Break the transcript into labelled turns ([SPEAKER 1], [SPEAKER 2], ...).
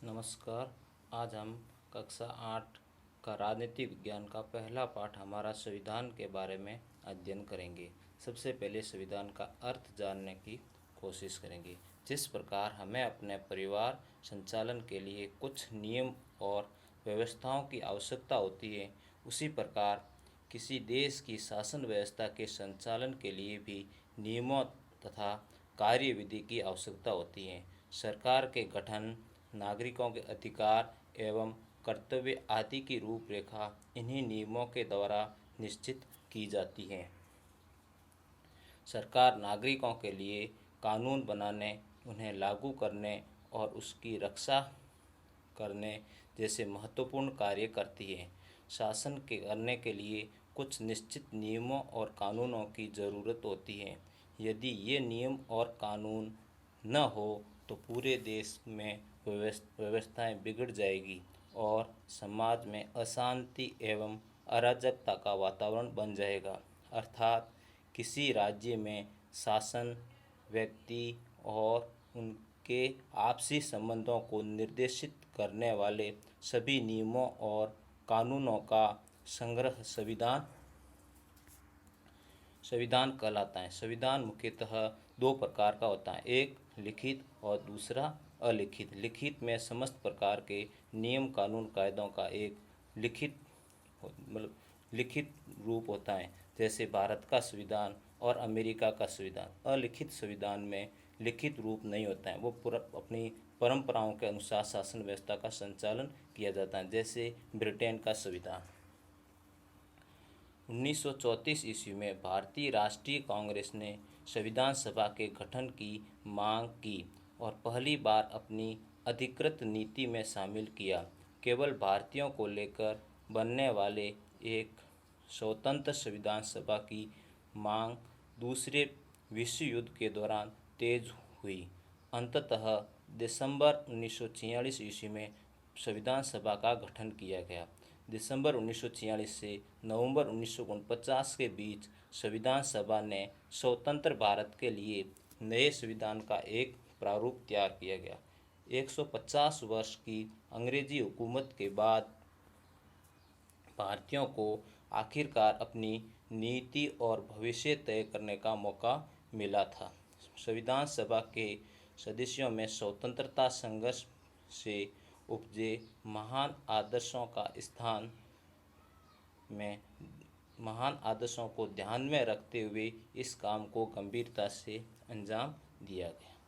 [SPEAKER 1] नमस्कार। आज हम कक्षा 8 का राजनीति विज्ञान का पहला पाठ हमारा संविधान के बारे में अध्ययन करेंगे। सबसे पहले संविधान का अर्थ जानने की कोशिश करेंगे। जिस प्रकार हमें अपने परिवार संचालन के लिए कुछ नियम और व्यवस्थाओं की आवश्यकता होती है, उसी प्रकार किसी देश की शासन व्यवस्था के संचालन के लिए भी नियमों तथा कार्यविधि की आवश्यकता होती है। सरकार के गठन, नागरिकों के अधिकार एवं कर्तव्य आदि की रूपरेखा इन्हीं नियमों के द्वारा निश्चित की जाती है। सरकार नागरिकों के लिए कानून बनाने, उन्हें लागू करने और उसकी रक्षा करने जैसे महत्वपूर्ण कार्य करती है। शासन के करने के लिए कुछ निश्चित नियमों और कानूनों की ज़रूरत होती है। यदि ये नियम और कानून न हो तो पूरे देश में व्यवस्थाएं बिगड़ जाएगी और समाज में अशांति एवं अराजकता का वातावरण बन जाएगा। अर्थात किसी राज्य में शासन व्यक्ति और उनके आपसी संबंधों को निर्देशित करने वाले सभी नियमों और कानूनों का संग्रह संविधान कहलाता है। संविधान मुख्यतः दो प्रकार का होता है, एक लिखित और दूसरा अलिखित। लिखित में समस्त प्रकार के नियम कानून कायदों का एक लिखित रूप होता है, जैसे भारत का संविधान और अमेरिका का संविधान। अलिखित संविधान में लिखित रूप नहीं होता है, वो पूरा अपनी परंपराओं के अनुसार शासन व्यवस्था का संचालन किया जाता है, जैसे ब्रिटेन का संविधान। 1934 ईस्वी में भारतीय राष्ट्रीय कांग्रेस ने संविधान सभा के गठन की मांग की और पहली बार अपनी अधिकृत नीति में शामिल किया। केवल भारतीयों को लेकर बनने वाले एक स्वतंत्र संविधान सभा की मांग दूसरे विश्व युद्ध के दौरान तेज हुई। अंततः दिसंबर 1946 ईस्वी में संविधान सभा का गठन किया गया। दिसंबर 1946 से नवंबर 1949 के बीच संविधान सभा ने स्वतंत्र भारत के लिए नए संविधान का एक प्रारूप तैयार किया गया। 150 वर्ष की अंग्रेजी हुकूमत के बाद भारतीयों को आखिरकार अपनी नीति और भविष्य तय करने का मौका मिला था। संविधान सभा के सदस्यों में स्वतंत्रता संघर्ष से उपजे महान आदर्शों को ध्यान में रखते हुए इस काम को गंभीरता से अंजाम दिया गया।